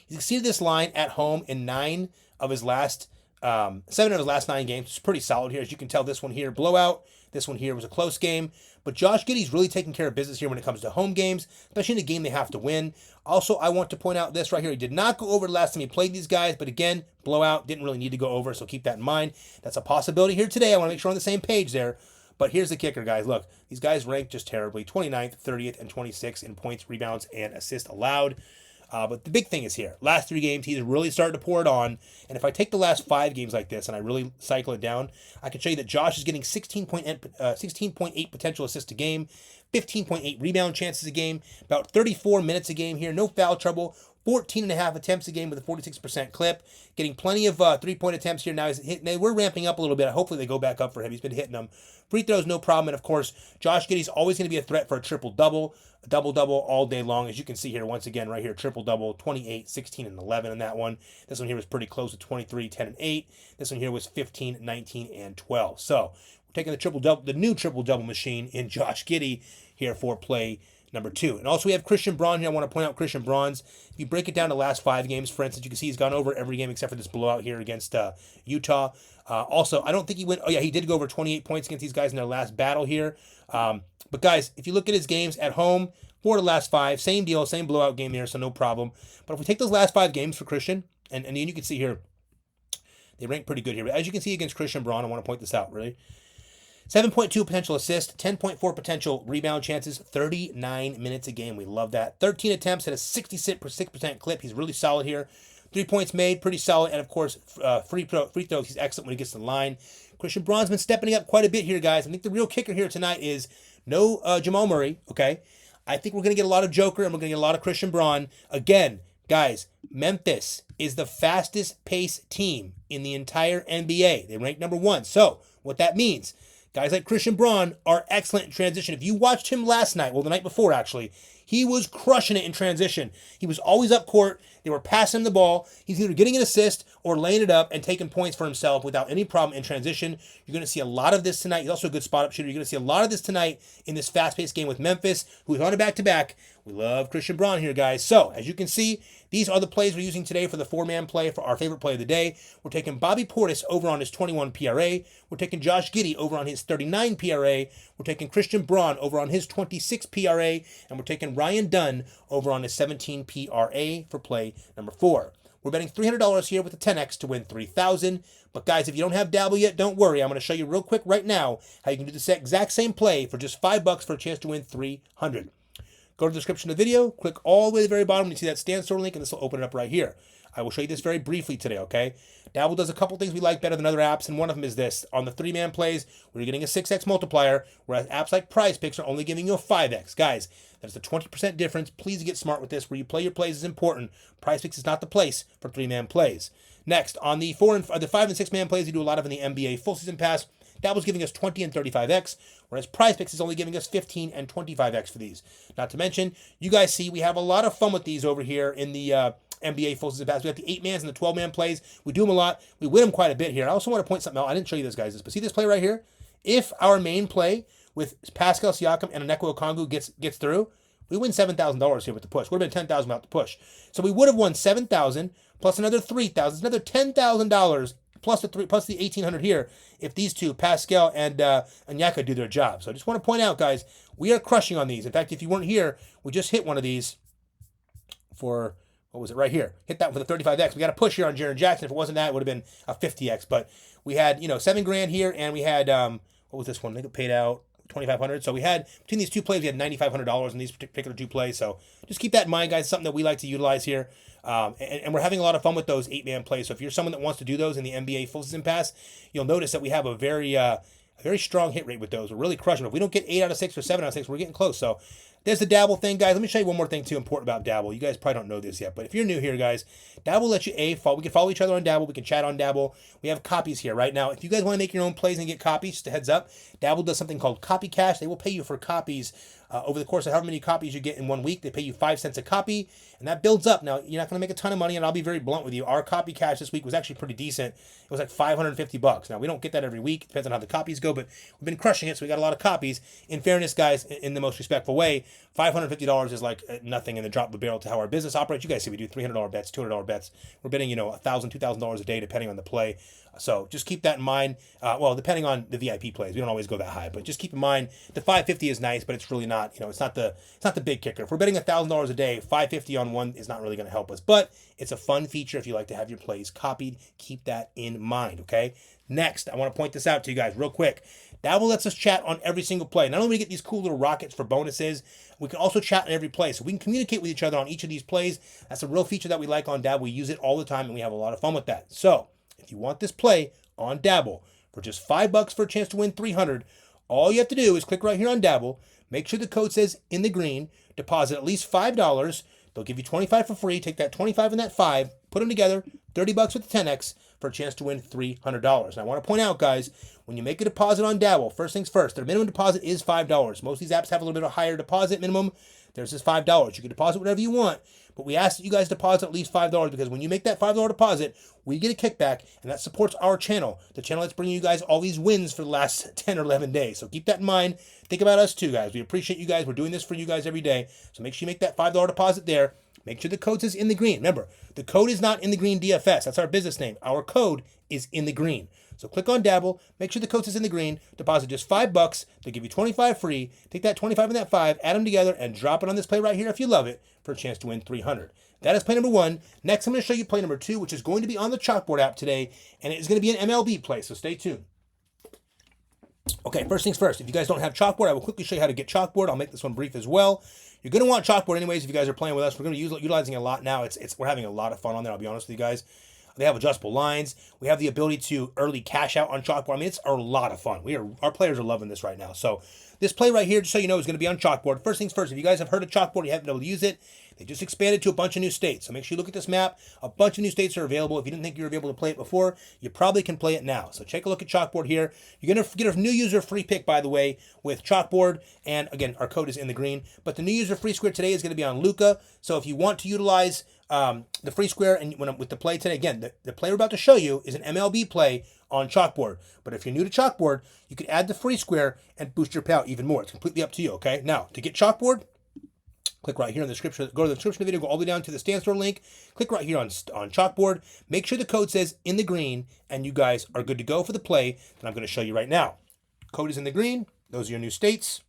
[SPEAKER 1] He's exceeded this line at home in 7 of his last 9 games. It's pretty solid here. As you can tell, this one here, blowout. This one here was a close game. But Josh Giddey's really taking care of business here when it comes to home games, especially in a game they have to win. Also, I want to point out this right here. He did not go over the last time he played these guys, but again, blowout, didn't really need to go over, so keep that in mind. That's a possibility here today. I want to make sure we're on the same page there. But here's the kicker, guys. Look, these guys ranked just terribly. 29th, 30th, and 26th in points, rebounds, and assists allowed. But the big thing is here. Last 3 games, he's really started to pour it on. And if I take the last 5 games like this and I really cycle it down, I can show you that Josh is getting 16.8 potential assists a game, 15.8 rebound chances a game, about 34 minutes a game here, no foul trouble, 14.5 attempts a game with a 46% clip, getting plenty of 3-point attempts here. Now he's hitting, we're ramping up a little bit. Hopefully they go back up for him. He's been hitting them. Free throws, no problem. And of course, Josh Giddey's always going to be a threat for a triple-double, a double-double all day long. As you can see here, once again, right here, triple-double, 28, 16, and 11 in that one. This one here was pretty close to 23, 10, and 8. This one here was 15, 19, and 12. So we're taking the triple-double, the new triple-double machine in Josh Giddey here for play number 2. And also we have Christian Braun here. I want to point out Christian Braun's. If you break it down to the last 5 games, for instance, you can see he's gone over every game except for this blowout here against Utah. Also, I don't think he went... Oh, yeah, he did go over 28 points against these guys in their last battle here. But, guys, if you look at his games at home, 4 of the last 5, same deal, same blowout game there, so no problem. But if we take those last 5 games for Christian, and then you can see here, they rank pretty good here. But as you can see against Christian Braun, I want to point this out, really. 7.2 potential assists, 10.4 potential rebound chances, 39 minutes a game. We love that. 13 attempts at a 66% clip. He's really solid here. 3 points made, pretty solid. And, of course, free throws. He's excellent when he gets to the line. Christian Braun's been stepping up quite a bit here, guys. I think the real kicker here tonight is no Jamal Murray, okay? I think we're going to get a lot of Joker, and we're going to get a lot of Christian Braun. Again, guys, Memphis is the fastest pace team in the entire NBA. They rank number 1. So, what that means... Guys like Christian Braun are excellent in transition. If you watched him last night, well, the night before, actually, he was crushing it in transition. He was always up court. They were passing him the ball. He's either getting an assist or laying it up and taking points for himself without any problem in transition. You're going to see a lot of this tonight. He's also a good spot-up shooter. You're going to see a lot of this tonight in this fast-paced game with Memphis, who is on a back-to-back. We love Christian Braun here, guys. So, as you can see, these are the plays we're using today for the 4-man play for our favorite play of the day. We're taking Bobby Portis over on his 21 PRA. We're taking Josh Giddey over on his 39 PRA. We're taking Christian Braun over on his 26 PRA. And we're taking Ryan Dunn over on his 17 PRA for play number 4. We're betting $300 here with the 10x to win $3,000. But guys, if you don't have Dabble yet, don't worry. I'm going to show you real quick right now how you can do the exact same play for just $5 for a chance to win $300. Go to the description of the video, click all the way to the very bottom, and you see that stand store link, and this will open it up right here. I will show you this very briefly today, okay? Dabble does a couple things we like better than other apps, and one of them is this. On the 3-man plays, where you're getting a 6x multiplier, whereas apps like Prizepicks are only giving you a 5x. Guys, that's a 20% difference. Please get smart with this. Where you play your plays is important. Prizepicks is not the place for 3-man plays. Next, on the 5 and 6-man plays, we do a lot of in the NBA full season pass. Dabble's giving us 20 and 35x, whereas Prizepicks is only giving us 15 and 25x for these. Not to mention, you guys see we have a lot of fun with these over here in the NBA full season pass. We got the 8-mans and the 12-man plays. We do them a lot. We win them quite a bit here. I also want to point something out. I didn't show you this, guys, but see this play right here? If our main play with Pascal Siakam and Onyeka Okongwu gets through, we win $7,000 here with the push. Would have been $10,000 without the push. So we would have won $7,000 plus another $3,000. It's another $10,000 plus the $1,800 here if these two, Pascal and Onyeka, do their job. So I just want to point out, guys, we are crushing on these. In fact, if you weren't here, we just hit one of these for, what was it, right here. Hit that with a 35x. We got a push here on Jaren Jackson. If it wasn't that, it would have been a 50x. But we had, $7,000 here, and we had, what was this one? I think it paid out $2,500. So we had, between these two plays, we had $9,500 in these particular two plays. So just keep that in mind, guys. Something that we like to utilize here. And we're having a lot of fun with those 8-man plays. So if you're someone that wants to do those in the NBA full season pass, you'll notice that we have a very strong hit rate with those. We're really crushing them. If we don't get 8 out of 6 or 7 out of 6, we're getting close. So there's the Dabble thing, guys. Let me show you one more thing, too, important about Dabble. You guys probably don't know this yet, but if you're new here, guys, Dabble lets you, we can follow each other on Dabble. We can chat on Dabble. We have copies here right now. If you guys want to make your own plays and get copies, just a heads up, Dabble does something called Copy Cash. They will pay you for copies over the course of however many copies you get in 1 week. They pay you 5 cents a copy, and that builds up. Now, you're not going to make a ton of money, and I'll be very blunt with you. Our copy cash this week was actually pretty decent. It was like $550. Now, we don't get that every week. It depends on how the copies go, but we've been crushing it, so we got a lot of copies. In fairness, guys, in the most respectful way, $550 is like nothing in the drop of a barrel to how our business operates. You guys see we do $300 bets, $200 bets. We're betting, $1,000, $2,000 a day, depending on the play. So just keep that in mind. Well, depending on the VIP plays, we don't always go that high, but just keep in mind the $550 is nice, but it's really not. It's not the big kicker. If we're betting $1,000 a day, $550 on one is not really going to help us. But it's a fun feature if you like to have your plays copied. Keep that in mind. Okay. Next, I want to point this out to you guys real quick. Dabble lets us chat on every single play. Not only do we get these cool little rockets for bonuses, we can also chat on every play. So we can communicate with each other on each of these plays. That's a real feature that we like on Dabble. We use it all the time, and we have a lot of fun with that. So if you want this play on Dabble for just $5 for a chance to win $300, all you have to do is click right here on Dabble. Make sure the code says InTheGreen. Deposit at least $5. They'll give you $25 for free. Take that $25 and that $5, put them together, $30 with the 10x for a chance to win $300. Now, I want to point out, guys, when you make a deposit on Dabble, first things first, their minimum deposit is $5. Most of these apps have a little bit of a higher deposit minimum. Theirs is $5. You can deposit whatever you want, but we ask that you guys deposit at least $5 because when you make that $5 deposit, we get a kickback, and that supports our channel, the channel that's bringing you guys all these wins for the last 10 or 11 days. So keep that in mind. Think about us too, guys. We appreciate you guys. We're doing this for you guys every day. So make sure you make that $5 deposit there. Make sure the code says InTheGreen. Remember, the code is not InTheGreen DFS. That's our business name. Our code is InTheGreen. So click on Dabble. Make sure the code says InTheGreen. Deposit just $5. They'll give you $25 free. Take that $25 and that $5, add them together, and drop it on this play right here if you love it for a chance to win $300. That is play number 1. Next, I'm going to show you play number 2, which is going to be on the Chalkboard app today, and it is going to be an MLB play, so stay tuned. Okay, first things first. If you guys don't have Chalkboard, I will quickly show you how to get Chalkboard. I'll make this one brief as well. You're going to want Chalkboard anyways if you guys are playing with us. We're going to be utilizing it a lot now. We're having a lot of fun on there, I'll be honest with you guys. They have adjustable lines. We have the ability to early cash out on Chalkboard. I mean, it's a lot of fun. Our players are loving this right now. So this play right here, just so you know, is going to be on Chalkboard. First things first, if you guys have heard of Chalkboard, you haven't been able to use it, they just expanded to a bunch of new states. So make sure you look at this map. A bunch of new states are available. If you didn't think you were able to play it before, you probably can play it now. So take a look at Chalkboard here. You're going to get a new user free pick, by the way, with Chalkboard. And again, our code is InTheGreen. But the new user free square today is going to be on Luka. So if you want to utilize the free square and with the play today, again, the play we're about to show you is an MLB play on Chalkboard. But if you're new to Chalkboard, you can add the free square and boost your payout even more. It's completely up to you, okay? Now, to get Chalkboard, click right here in the description. Go to the description of the video, go all the way down to the stand store link. Click right here on Chalkboard. Make sure the code says InTheGreen, and you guys are good to go for the play that I'm going to show you right now. Code is InTheGreen. Those are your new states.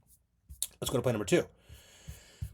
[SPEAKER 1] Let's go to play number 2.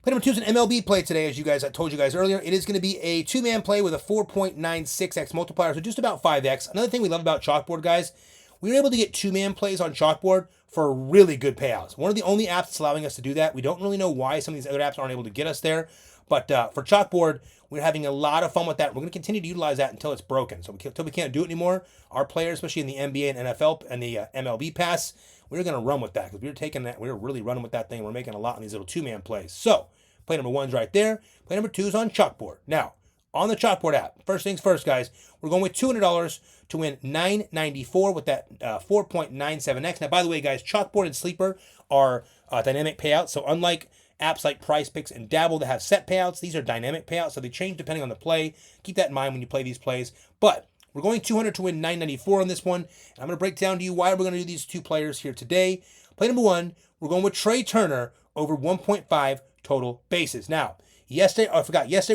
[SPEAKER 1] Play number 2 is an MLB play today, as I told you guys earlier. It is going to be a 2-man play with a 4.96x multiplier, so just about 5x. Another thing we love about Chalkboard, guys, we were able to get 2-man plays on Chalkboard for really good payouts. One of the only apps that's allowing us to do that. We don't really know why some of these other apps aren't able to get us there, but for Chalkboard, we're having a lot of fun with that. We're going to continue to utilize that until it's broken. So until we can't do it anymore, our players, especially in the NBA and NFL and the MLB pass, we're going to run with that because we were really running with that thing. We're making a lot in these little 2-man plays. So play number 1's right there. Play number 2 is on Chalkboard. Now, on the Chalkboard app, first things first, guys, we're going with $200 to win $9.94 with that 4.97x. Now, by the way, guys, Chalkboard and Sleeper are dynamic payouts. So unlike apps like Prizepicks and Dabble that have set payouts, these are dynamic payouts. So they change depending on the play. Keep that in mind when you play these plays. But we're going $200 to win $9.94 on this one. And I'm going to break down to you why we're going to do these 2 players here today. Play number 1, we're going with Trey Turner over 1.5 total bases. Now, yesterday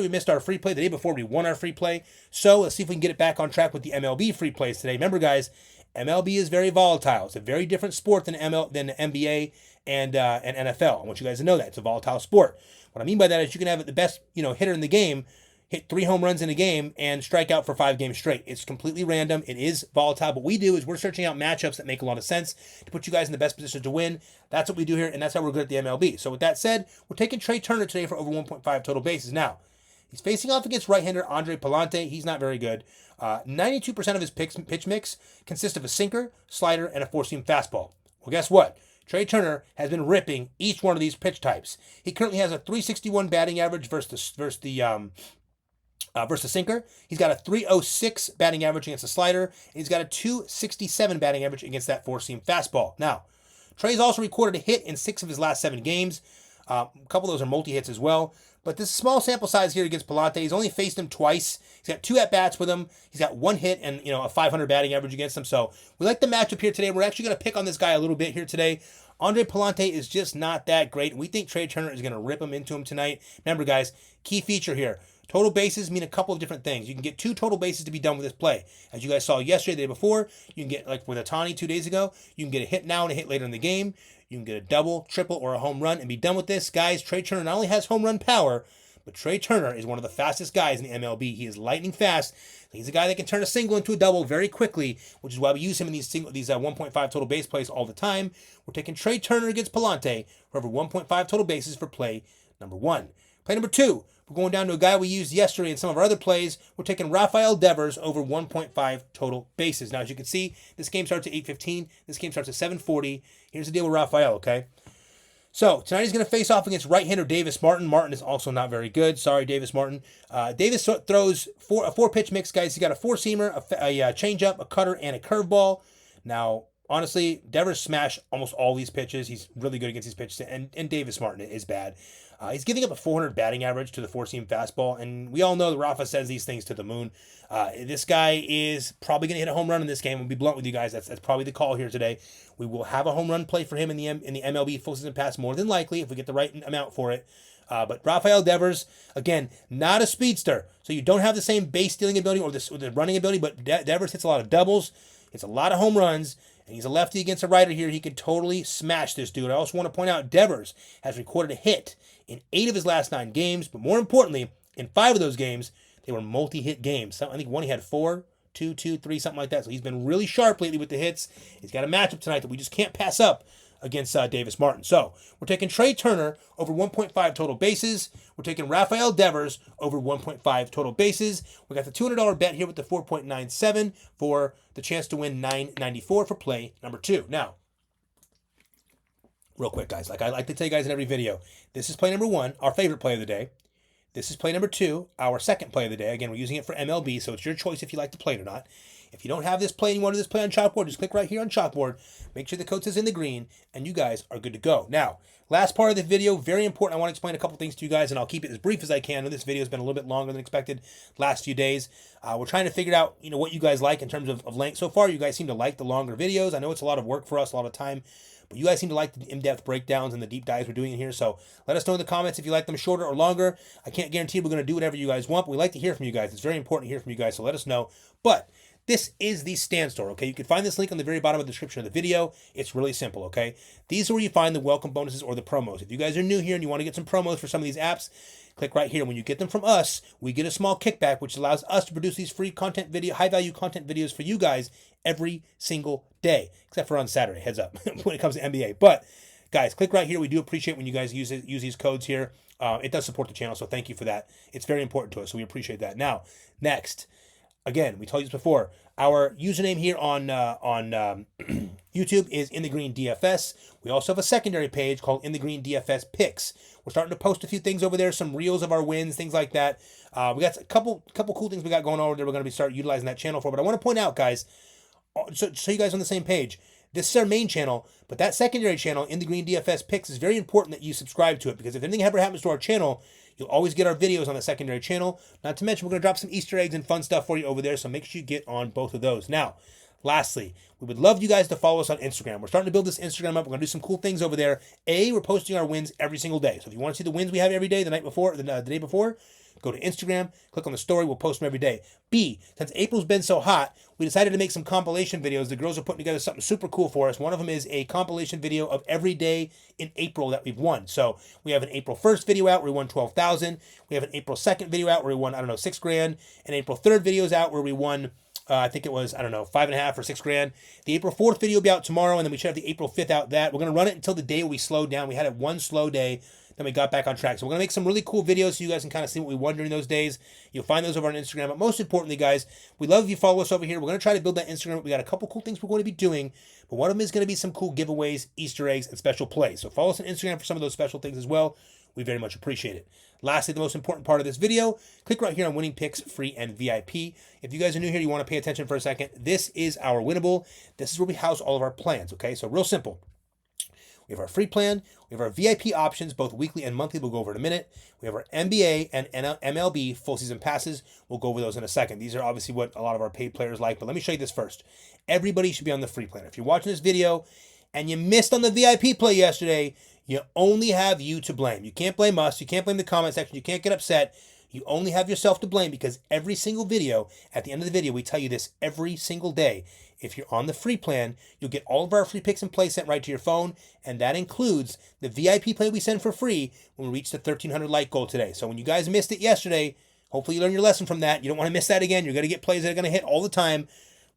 [SPEAKER 1] we missed our free play. The day before we won our free play. So let's see if we can get it back on track with the MLB free plays today. Remember, guys, MLB is very volatile. It's a very different sport than the NBA and NFL. I want you guys to know that. It's a volatile sport. What I mean by that is you can have the best hitter in the game hit 3 home runs in a game and strike out for 5 games straight. It's completely random. It is volatile. What we do is we're searching out matchups that make a lot of sense to put you guys in the best position to win. That's what we do here, and that's how we're good at the MLB. So with that said, we're taking Trey Turner today for over 1.5 total bases. Now, he's facing off against right-hander Andre Palante. He's not very good. 92% of his pitch mix consists of a sinker, slider, and a 4-seam fastball. Well, guess what? Trey Turner has been ripping each one of these pitch types. He currently has a .361 batting average versus the sinker. He's got a .306 batting average against the slider, and he's got a .267 batting average against that 4-seam fastball. Now, Trey's also recorded a hit in 6 of his last 7 games. A couple of those are multi-hits as well. But this small sample size here against Palante, he's only faced him twice. He's got 2 at-bats with him. He's got 1 hit and a 500 batting average against him. So we like the matchup here today. We're actually going to pick on this guy a little bit here today. Andre Palante is just not that great. We think Trey Turner is going to rip him into him tonight. Remember, guys, key feature here. Total bases mean a couple of different things. You can get 2 total bases to be done with this play. As you guys saw yesterday, the day before, you can get, like with Ohtani 2 days ago, you can get a hit now and a hit later in the game. You can get a double, triple, or a home run and be done with this. Guys, Trey Turner not only has home run power, but Trey Turner is one of the fastest guys in the MLB. He is lightning fast. He's a guy that can turn a single into a double very quickly, which is why we use him in these 1.5 total base plays all the time. We're taking Trey Turner against Palante for over 1.5 total bases for play number 1. Play number 2, we're going down to a guy we used yesterday in some of our other plays. We're taking Rafael Devers over 1.5 total bases. Now, as you can see, this game starts at 8:15. This game starts at 7:40. Here's the deal with Rafael, okay? So, tonight he's going to face off against right-hander Davis Martin. Martin is also not very good. Sorry, Davis Martin. Davis throws a 4-pitch mix, guys. He's got a 4-seamer, a changeup, a cutter, and a curveball. Now, honestly, Devers smashed almost all these pitches. He's really good against these pitches, and Davis Martin is bad. He's giving up a 400 batting average to the 4-seam fastball, and we all know that Rafa says these things to the moon. This guy is probably going to hit a home run in this game. I'll be blunt with you guys. That's probably the call here today. We will have a home run play for him in the MLB full season pass more than likely if we get the right amount for it. But Rafael Devers, again, not a speedster, so you don't have the same base stealing ability or the running ability, but Devers hits a lot of doubles, hits a lot of home runs, and he's a lefty against a righter here. He can totally smash this dude. I also want to point out Devers has recorded a hit in 8 of his last 9 games, but more importantly, in 5 of those games, they were multi-hit games. I think one he had 4, 2, 2, 3, something like that. So he's been really sharp lately with the hits. He's got a matchup tonight that we just can't pass up against Davis Martin. So we're taking Trey Turner over 1.5 total bases. We're taking Rafael Devers over 1.5 total bases. We got the $200 bet here with the 4.97 for the chance to win $9.94 for play number 2. Now, real quick, guys, like I like to tell you guys in every video, this is play number 1, our favorite play of the day. This is play number 2, our second play of the day. Again, we're using it for MLB, so it's your choice if you like to play it or not. If you don't have this play and you want to do this play on Chalkboard, just click right here on Chalkboard. Make sure the code says InTheGreen, and you guys are good to go. Now, last part of the video, very important. I want to explain a couple things to you guys, and I'll keep it as brief as I can. I know this video has been a little bit longer than expected last few days. We're trying to figure out, what you guys like in terms of length. So far, you guys seem to like the longer videos. I know it's a lot of work for us, a lot of time, but you guys seem to like the in-depth breakdowns and the deep dives we're doing in here. So let us know in the comments if you like them shorter or longer. I can't guarantee we're going to do whatever you guys want, but we like to hear from you guys. It's very important to hear from you guys, so let us know. But This is the Stand Store, okay? You can find this link on the very bottom of the description of the video. It's really simple, okay? These are where you find the welcome bonuses or the promos. If you guys are new here and you want to get some promos for some of these apps, click right here. When you get them from us, we get a small kickback, which allows us to produce these free content video, high-value content videos for you guys every single day, except for on Saturday, heads up, when it comes to NBA. But, guys, click right here. We do appreciate when you guys use these codes here. It does support the channel, so thank you for that. It's very important to us, so we appreciate that. Now, next, again, we told you this before. Our username here on YouTube is InTheGreen DFS. We also have a secondary page called InTheGreen DFS Picks. We're starting to post a few things over there, some reels of our wins, things like that. We got a couple cool things we got going on over there. We're going to start utilizing that channel for. But I want to point out, guys, so you guys are on the same page. This is our main channel, but that secondary channel, InTheGreen DFS Picks, is very important that you subscribe to it, because if anything ever happens to our channel, you'll always get our videos on the secondary channel. Not to mention, we're going to drop some Easter eggs and fun stuff for you over there, so make sure you get on both of those. Now, lastly, we would love you guys to follow us on Instagram. We're starting to build this Instagram up. We're going to do some cool things over there. We're posting our wins every single day. So if you want to see the wins we have every day, the day before, go to Instagram, click on the story. We'll post them every day. B, since April's been so hot, we decided to make some compilation videos. The girls are putting together something super cool for us. One of them is a compilation video of every day in April that we've won. So we have an April 1st video out where we won 12,000. We have an April 2nd video out where we won, $6 grand. And April 3rd video is out where we won, I think it was, $5.5 or $6 grand. The April 4th video will be out tomorrow, and then we should have the April 5th out. We're going to run it until the day we slowed down. We had one slow day, then we got back on track. So we're going to make some really cool videos so you guys can kind of see what we won during those days. You'll find those over on Instagram. But most importantly, guys, we love if you follow us over here. We're going to try to build that Instagram. We got a couple cool things we're going to be doing, but one of them is going to be some cool giveaways, Easter eggs, and special plays. So follow us on Instagram for some of those special things as well. We very much appreciate it. Lastly, the most important part of this video, click right here on Winning Picks, Free, and VIP. If you guys are new here, you want to pay attention for a second. This is our winnable. This is where we house all of our plans, okay? So real simple. We have our free plan. We have our VIP options, both weekly and monthly. We'll go over in a minute. We have our NBA and MLB full season passes. We'll go over those in a second. These are obviously what a lot of our paid players like, but let me show you this first. Everybody should be on the free plan. If you're watching this video and you missed on the VIP play yesterday, you only have you to blame. You can't blame us. You can't blame the comment section. You can't get upset. You only have yourself to blame, because every single video, at the end of the video, we tell you this every single day. If you're on the free plan, you'll get all of our free picks and plays sent right to your phone, and that includes the VIP play we send for free when we reach the 1,300 like goal today. So when you guys missed it yesterday, hopefully you learned your lesson from that. You don't want to miss that again. You're going to get plays that are going to hit all the time.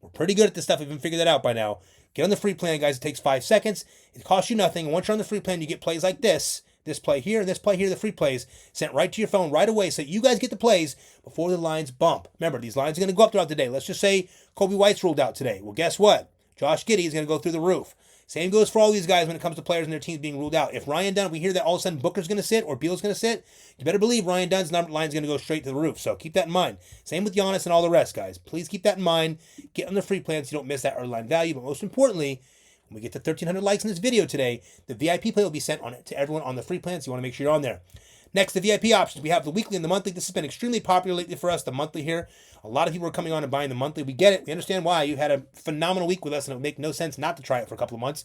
[SPEAKER 1] We're pretty good at this stuff. We've even figured that out by now. Get on the free plan, guys. It takes 5 seconds. It costs you nothing. And once you're on the free plan, you get plays like this play here, and this play here, the free plays, sent right to your phone right away, so you guys get the plays before the lines bump. Remember, these lines are going to go up throughout the day. Let's just say Kobe White's ruled out today. Well, guess what? Josh Giddey is going to go through the roof. Same goes for all these guys when it comes to players and their teams being ruled out. If Ryan Dunn, we hear that all of a sudden Booker's going to sit or Beal's going to sit, you better believe Ryan Dunn's line is going to go straight to the roof. So keep that in mind. Same with Giannis and all the rest, guys. Please keep that in mind. Get on the free plan so you don't miss that early line value. But most importantly, when we get to 1,300 likes in this video today, the VIP play will be sent to everyone on the free plan, so you want to make sure you're on there. Next, the VIP options. We have the weekly and the monthly. This has been extremely popular lately for us, the monthly here. A lot of people are coming on and buying the monthly. We get it. We understand why. You've had a phenomenal week with us, and it would make no sense not to try it for a couple of months.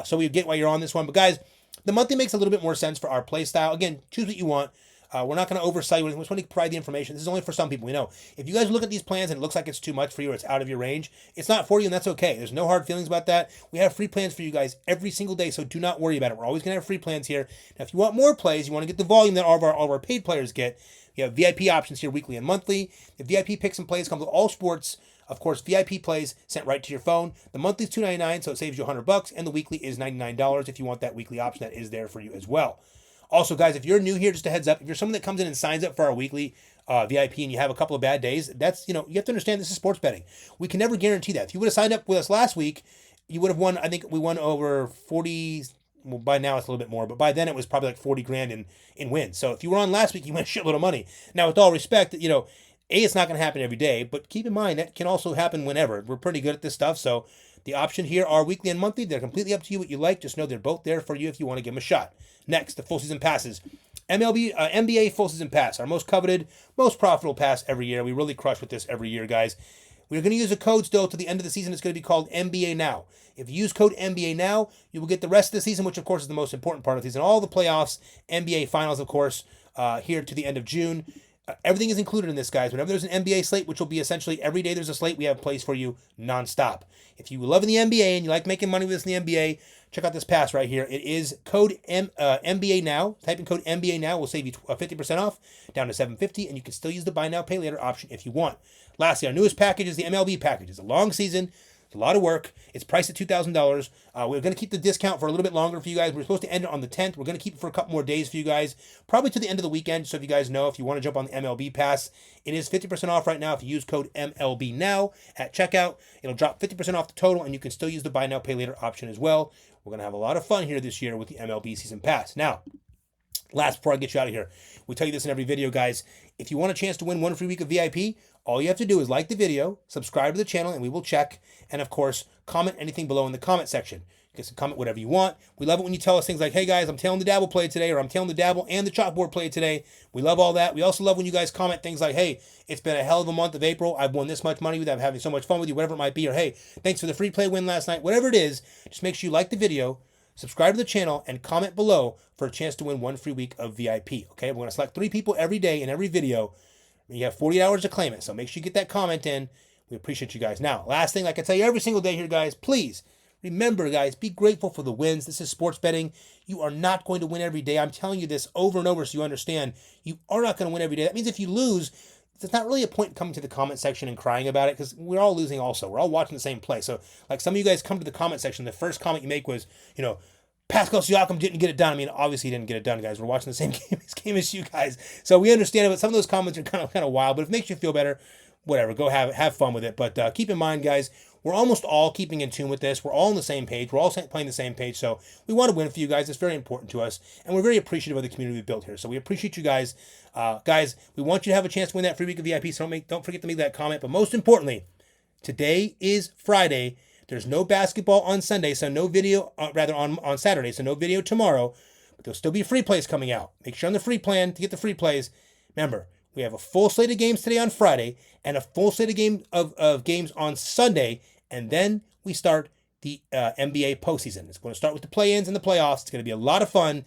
[SPEAKER 1] So we get why you're on this one. But guys, the monthly makes a little bit more sense for our play style. Again, choose what you want. We're not going to oversell you. We just want to provide the information. This is only for some people. We know. If you guys look at these plans and it looks like it's too much for you or it's out of your range, it's not for you, and that's okay. There's no hard feelings about that. We have free plans for you guys every single day, so do not worry about it. We're always going to have free plans here. Now, if you want more plays, you want to get the volume that all of our paid players get, you have VIP options here weekly and monthly. The VIP picks and plays come with all sports. Of course, VIP plays sent right to your phone. The monthly is $2.99, so it saves you $100, and the weekly is $99 if you want that weekly option. That is there for you as well. Also, guys, if you're new here, just a heads up, if you're someone that comes in and signs up for our weekly VIP and you have a couple of bad days, that's, you have to understand this is sports betting. We can never guarantee that. If you would have signed up with us last week, you would have won, I think we won over 40, well, by now it's a little bit more, but by then it was probably like 40 grand in wins. So if you were on last week, you won a shitload of money. Now, with all respect, it's not going to happen every day, but keep in mind that can also happen whenever. We're pretty good at this stuff, so the option here are weekly and monthly. They're completely up to you what you like. Just know they're both there for you if you want to give them a shot. Next, the full season passes. NBA full season pass, our most coveted, most profitable pass every year. We really crush with this every year, guys. We're going to use a code still to the end of the season. It's going to be called NBA Now. If you use code NBA Now, you will get the rest of the season, which of course is the most important part of the season. All the playoffs, NBA finals, of course, here to the end of June. Everything is included in this, guys. Whenever there's an NBA slate, which will be essentially every day there's a slate, we have plays for you nonstop. If you love the NBA and you like making money with this in the NBA, check out this pass right here. It is code NBA Now. Type in code NBA Now. We'll save you 50% off, down to $750, and you can still use the buy now, pay later option if you want. Lastly, our newest package is the MLB package. It's a long season. It's a lot of work. It's priced at $2,000. We're going to keep the discount for a little bit longer for you guys. We're supposed to end it on the 10th. We're going to keep it for a couple more days for you guys, probably to the end of the weekend. So if you guys know, if you want to jump on the MLB pass, it is 50% off right now. If you use code MLB Now at checkout, it'll drop 50% off the total, and you can still use the buy now, pay later option as well. We're going to have a lot of fun here this year with the MLB season pass. Now, last, before I get you out of here, we tell you this in every video, guys. If you want a chance to win 1 free week of VIP, all you have to do is like the video, subscribe to the channel, and we will check. And of course, comment anything below in the comment section. You can comment whatever you want. We love it when you tell us things like, hey guys, I'm tailing the dabble play today, or I'm tailing the dabble and the chalkboard play today. We love all that. We also love when you guys comment things like, hey, it's been a hell of a month of April. I've won this much money with you. I'm having so much fun with you, whatever it might be. Or hey, thanks for the free play win last night. Whatever it is, just make sure you like the video, subscribe to the channel, and comment below for a chance to win 1 free week of VIP. Okay, we're going to select 3 people every day in every video. You have 48 hours to claim it, so make sure you get that comment in. We appreciate you guys. Now, last thing, like I tell you every single day here, guys, please remember, guys, be grateful for the wins. This is sports betting. You are not going to win every day. I'm telling you this over and over so you understand. You are not going to win every day. That means if you lose, there's not really a point in coming to the comment section and crying about it, because we're all losing also. We're all watching the same play. So, like some of you guys come to the comment section, the first comment you make was, Pascal Siakam didn't get it done. I mean, obviously he didn't get it done, guys. We're watching the same game as you guys. So we understand it, but some of those comments are kind of wild. But if it makes you feel better, whatever, go have fun with it. But keep in mind, guys, we're almost all keeping in tune with this. We're all on the same page. We're all playing the same page. So we want to win for you guys. It's very important to us. And we're very appreciative of the community we've built here. So we appreciate you guys. Guys, we want you to have a chance to win that free week of VIP. So don't forget to make that comment. But most importantly, today is Friday. There's no basketball on Sunday, so no video, on Saturday, so no video tomorrow. But there'll still be free plays coming out. Make sure on the free plan to get the free plays. Remember, we have a full slate of games today on Friday and a full slate of games on Sunday. And then we start the NBA postseason. It's going to start with the play-ins and the playoffs. It's going to be a lot of fun.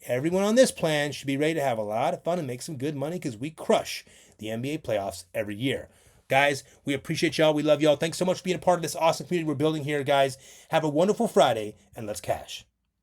[SPEAKER 1] Everyone on this plan should be ready to have a lot of fun and make some good money, because we crush the NBA playoffs every year. Guys, we appreciate y'all. We love y'all. Thanks so much for being a part of this awesome community we're building here, guys. Have a wonderful Friday, and let's cash.